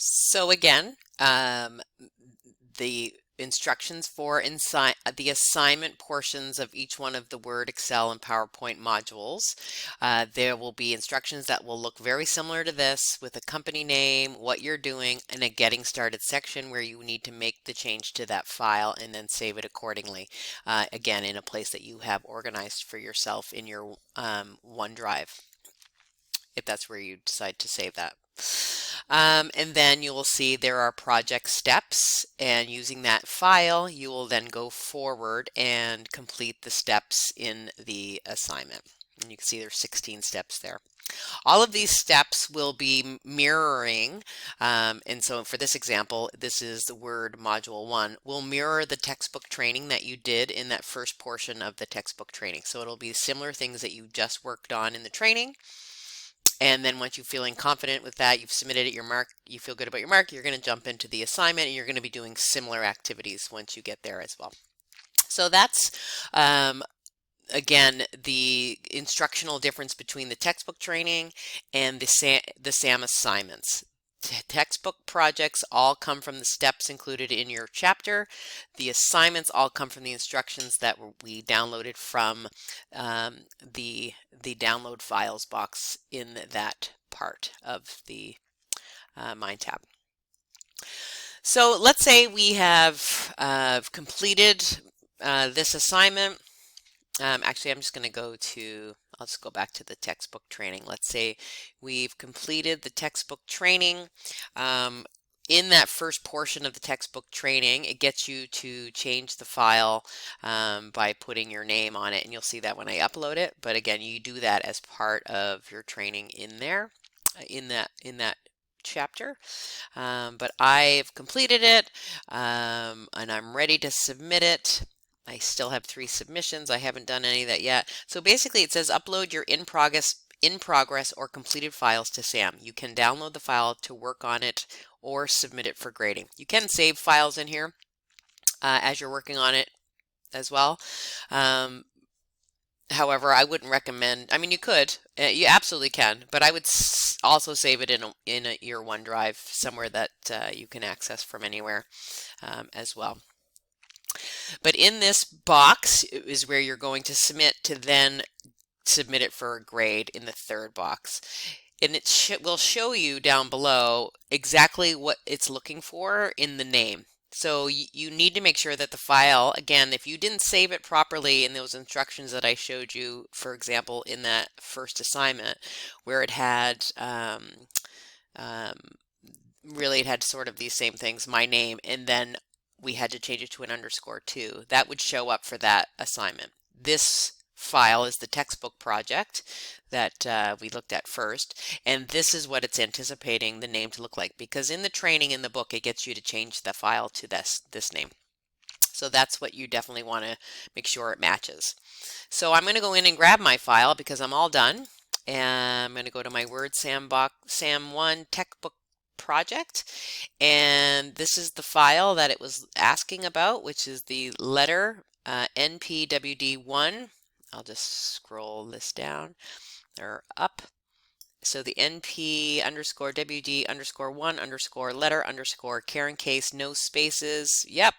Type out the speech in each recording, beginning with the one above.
So again, the instructions for the assignment portions of each one of the Word, Excel, and PowerPoint modules. There will be instructions that will look very similar to this with a company name, what you're doing, and a getting started section where you need to make the change to that file and then save it accordingly. Again, in a place that you have organized for yourself in your OneDrive, if that's where you decide to save that. And then you will see there are project steps, and using that file you will then go forward and complete the steps in the assignment. And you can see there's 16 steps there. All of these steps will be mirroring, and so for this example, this is the Word Module 1, will mirror the textbook training that you did in that first portion of the textbook training. So it'll be similar things that you just worked on in the training. And then once you're feeling confident with that, you've submitted it, your mark, you feel good about your mark, you're going to jump into the assignment and you're going to be doing similar activities once you get there as well. So that's, again, the instructional difference between the textbook training and the SAM assignments. Textbook projects all come from the steps included in your chapter. The assignments all come from the instructions that we downloaded from the download files box in that part of the MindTap. So let's say we have completed this assignment. Actually, I'm just going to I'll just go back to the textbook training. Let's say we've completed the textbook training. In that first portion of the textbook training, it gets you to change the file by putting your name on it, and you'll see that when I upload it. But again, you do that as part of your training in there, in that chapter. But I've completed it, and I'm ready to submit it. I still have 3 submissions. I haven't done any of that yet. So basically it says upload your in progress or completed files to SAM. You can download the file to work on it or submit it for grading. You can save files in here as you're working on it as well. However, I wouldn't recommend, I mean, you could, you absolutely can, but I would also save it in your OneDrive somewhere that you can access from anywhere as well. But in this box is where you're going to submit to then submit it for a grade in the third box. And it will show you down below exactly what it's looking for in the name. So you need to make sure that the file, again, if you didn't save it properly in those instructions that I showed you, for example, in that first assignment, where it had really it had sort of these same things, my name, and then we had to change it to an _2. That would show up for that assignment. This file is the textbook project that we looked at first, and this is what it's anticipating the name to look like, because in the training in the book it gets you to change the file to this name. So that's what you definitely want to make sure it matches. So I'm going to go in and grab my file because I'm all done, and I'm going to go to my Word SAM1 textbook project, and this is the file that it was asking about, which is the letter NPWD1. I'll just scroll this down or up. So the NP_WD_1_ letter_ care in case, no spaces. Yep.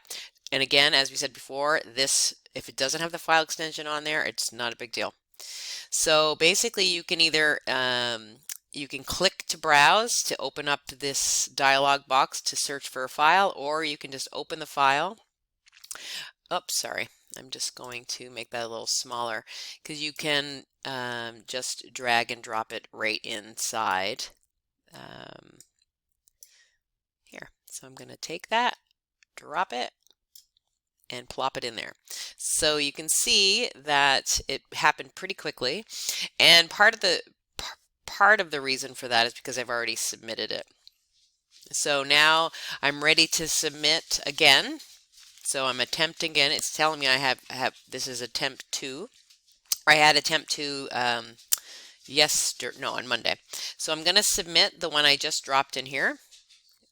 And again, as we said before, this, if it doesn't have the file extension on there, it's not a big deal. So basically you can either you can click to browse to open up this dialog box to search for a file, or you can just open the file. Oops, sorry. I'm just going to make that a little smaller because you can just drag and drop it right inside here. So I'm going to take that, drop it, and plop it in there. So you can see that it happened pretty quickly, and part of the reason for that is because I've already submitted it. So now I'm ready to submit again. So I'm attempting again. It's telling me I have this is attempt 2. I had attempt 2 on Monday. So I'm going to submit the one I just dropped in here.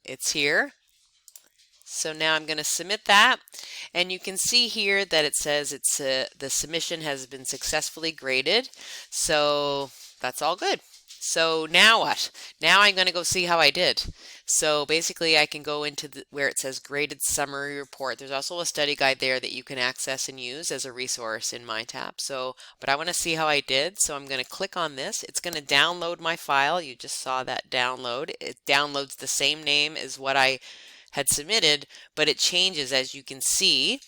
It's here. So now I'm going to submit that, and you can see here that it says the submission has been successfully graded. So that's all good. So now what? Now I'm going to go see how I did. So basically I can go into where it says graded summary report. There's also a study guide there that you can access and use as a resource in MindTap. So, but I want to see how I did. So I'm going to click on this. It's going to download my file. You just saw that download. It downloads the same name as what I had submitted, but it changes, as you can see.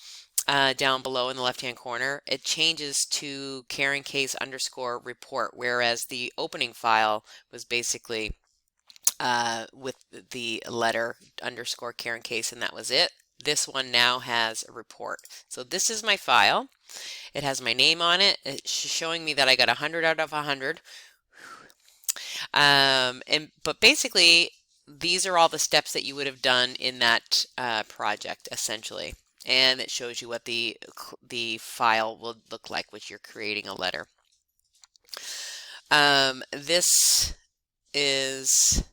Down below in the left-hand corner, it changes to Karen Case underscore report, whereas the opening file was basically with the letter underscore Karen Case, and that was it. This one now has a report. So this is my file. It has my name on it. It's showing me that I got 100 out of 100. But basically, these are all the steps that you would have done in that project, essentially. And it shows you what the file will look like, which you're creating a letter. This is,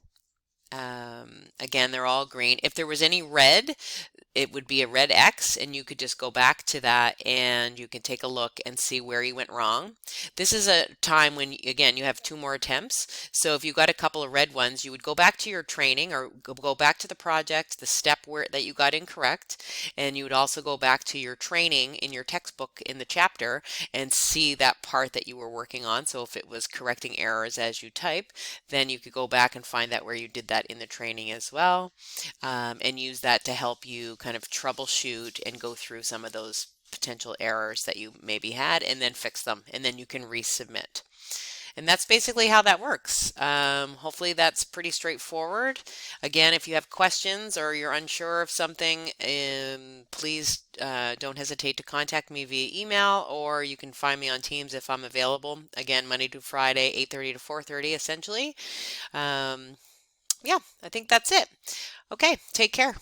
again, they're all green. If there was any red, it would be a red X, and you could just go back to that and you can take a look and see where you went wrong. This is a time when, again, you have 2 more attempts. So if you got a couple of red ones, you would go back to your training or go back to the project, the step that you got incorrect, and you would also go back to your training in your textbook in the chapter and see that part that you were working on. So if it was correcting errors as you type, then you could go back and find out where you did that in the training as well, and use that to help you kind of troubleshoot and go through some of those potential errors that you maybe had and then fix them, and then you can resubmit. And that's basically how that works. Hopefully that's pretty straightforward. Again, if you have questions or you're unsure of something, please don't hesitate to contact me via email, or you can find me on Teams if I'm available. Again, Monday to Friday, 8:30 to 4:30 essentially. Yeah, I think that's it. Okay, take care.